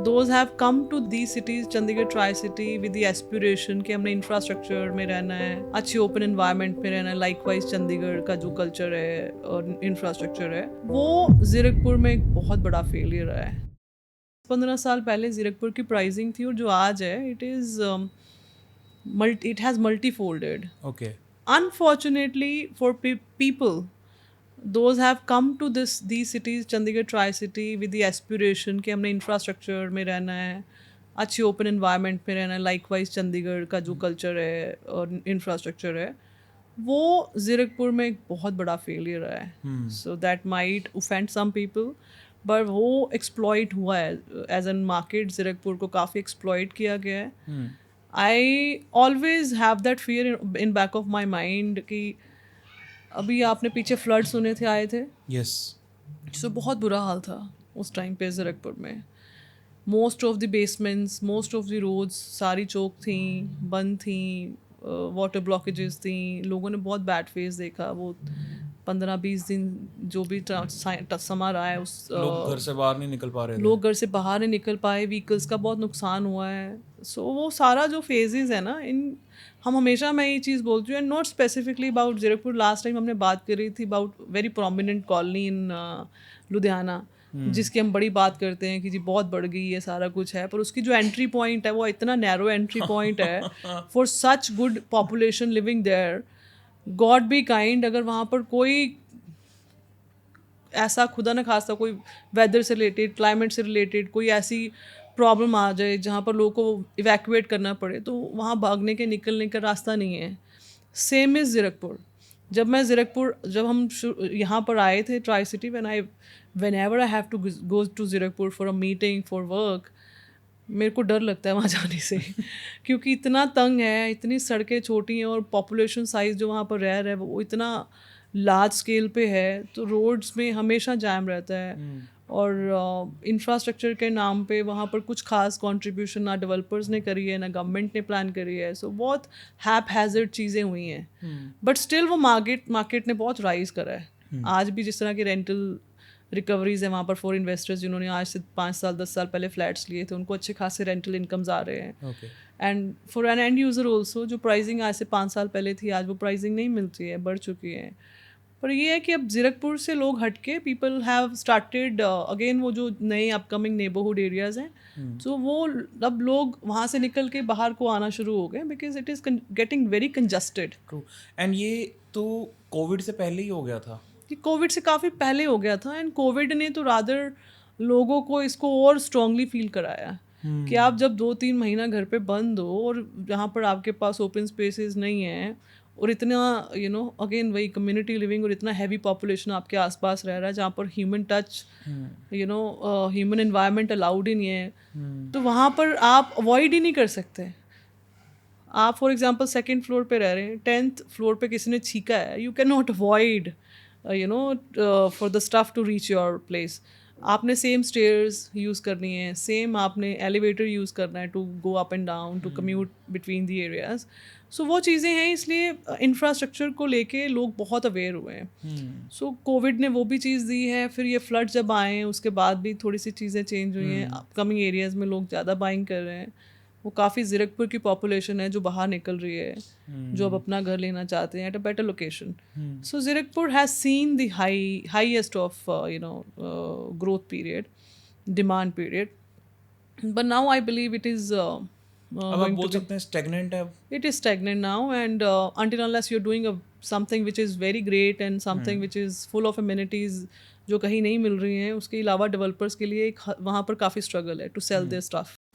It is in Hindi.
those have come to these cities, Chandigarh Tri-City, with the aspiration कि हमने इंफ्रास्ट्रक्चर में रहना है, अच्छी ओपन एनवायरनमेंट में रहना है. लाइकवाइज चंडीगढ़ का जो कल्चर है और इंफ्रास्ट्रक्चर है वो जीरकपुर में एक बहुत बड़ा फेलियर है. 15 साल पहले जीरकपुर की प्राइसिंग थी और जो आज है it has multifolded. Okay. Unfortunately for people, those have come to these cities, Chandigarh Tri-City, with the aspiration कि हमने इंफ्रास्ट्रक्चर में रहना है, अच्छी ओपन एनवायरनमेंट में रहना है. लाइकवाइज चंडीगढ़ का जो कल्चर है और इंफ्रास्ट्रक्चर है वो जीरकपुर में एक बहुत बड़ा फेलियर है. So that might offend some people, but वो एक्सप्लॉइट हुआ है एज एन मार्केट. जीरकपुर को काफ़ी एक्सप्लॉइट किया गया है. I always have that fear in back of my mind कि अभी आपने पीछे फ्लड सुने थे, आए थे. यस. सो बहुत बुरा हाल था उस टाइम पे जीरकपुर में. Most of the basements, most of the roads सारी चौक थी, बंद थी, वाटर ब्लॉकेजेस थी. लोगों ने बहुत बैड फेस देखा. वो 15-20 दिन जो भी समा रहा है उस लोग घर से बाहर नहीं निकल पा रहे थे. लोग घर से बाहर नहीं निकल पाए. व्हीकल्स का बहुत नुकसान हुआ है. सो वो सारा जो फेजेस है ना, हम हमेशा मैं ये चीज़ बोलती हूँ. And not specifically about Zirakpur. Last time हमने बात करी थी अबाउट वेरी प्रोमिनेंट कॉलोनी इन लुधियाना, जिसकी हम बड़ी बात करते हैं कि जी बहुत बढ़ गई है, सारा कुछ है, पर उसकी जो एंट्री पॉइंट है वो इतना नैरो एंट्री पॉइंट है for such good population living there. God be kind, अगर वहाँ पर कोई ऐसा खुदा न खास्ता कोई वेदर से रिलेटेड, क्लाइमेट से रिलेटेड कोई ऐसी प्रॉब्लम आ जाए जहाँ पर लोगों को इवैक्यूएट करना पड़े, तो वहाँ भागने के निकलने का रास्ता नहीं है. Same is Zirakpur. जब हम यहाँ पर आए थे tricity, whenever I have to go to Zirakpur for a meeting, for work, मेरे को डर लगता है वहाँ जाने से क्योंकि इतना तंग है, इतनी सड़कें छोटी हैं और पॉपुलेशन साइज़ जो वहाँ पर रह रहा है वो इतना लार्ज स्केल पे है, तो रोड्स में हमेशा जैम रहता है. और इंफ्रास्ट्रक्चर के नाम पे वहाँ पर कुछ खास कंट्रीब्यूशन ना डेवलपर्स ने करी है, ना गवर्नमेंट ने प्लान करी है. सो बहुत हैप हैज़र्ड चीज़ें हुई हैं, बट स्टिल वो मार्केट ने बहुत राइज करा है. आज भी जिस तरह की रेंटल रिकवरीज है वहाँ पर फॉर इन्वेस्टर्स जिन्होंने आज से 5 साल 10 साल पहले फ्लैट्स लिए थे, उनको अच्छे खासे रेंटल इनकम्स आ रहे हैं. And for an end user also, जो प्राइसिंग आज से 5 साल पहले थी, आज वो प्राइसिंग नहीं मिलती है, बढ़ चुकी है. पर ये है कि अब जीरकपुर से लोग हटके पीपल हैव स्टार्टेड अगेन वो जो नए अपकमिंग नेबरहुड एरियाज़ हैं, तो वो अब लोग वहाँ से निकल के बाहर को आना शुरू हो गए because it is getting very congested. True. And ये तो कोविड से पहले ही हो गया था. कि कोविड से काफ़ी पहले हो गया था. एंड कोविड ने तो रादर लोगों को इसको और स्ट्रांगली फील कराया कि आप जब 2-3 महीना घर पे बंद हो और जहाँ पर आपके पास ओपन स्पेसेस नहीं हैं और इतना अगेन वही कम्युनिटी लिविंग और इतना हैवी पॉपुलेशन आपके आसपास रह रहा है जहाँ पर human touch, human environment allowed ही नहीं है, तो वहाँ पर आप अवॉइड ही नहीं कर सकते. आप फॉर एग्जांपल 2nd फ्लोर पे रह रहे हैं, 10th फ्लोर पे किसी ने छीका है, you can not avoid for the stuff to reach your place. आपने सेम स्टेयर्स यूज़ करनी है, सेम आपने एलिवेटर यूज़ करना है to go up and down, to commute between the areas. So वो चीज़ें हैं, इसलिए इंफ्रास्ट्रक्चर को लेके लोग बहुत अवेयर हुए हैं. सो कोविड ने वो भी चीज़ दी है. फिर ये फ्लड जब आए हैं उसके बाद भी थोड़ी सी चीज़ें चेंज हुई हैं. अपकमिंग एरियाज़ में लोग ज़्यादा बाइंग कर रहे हैं. वो काफ़ी जीरकपुर की पॉपुलेशन है जो बाहर निकल रही है, जो अब अपना घर लेना चाहते हैं at a better location. So Zirakpur has seen the highest of growth period, demand period, but now I believe it is अब आप बोल सकते हैं स्टैग्नेंट है. It is stagnant now, and until unless you're doing something which is very great and something which is full of amenities जो कहीं नहीं मिल रही हैं, उसके अलावा डेवलपर्स के लिए वहाँ पर काफ़ी स्ट्रगल है टू सेल देयर स्टफ.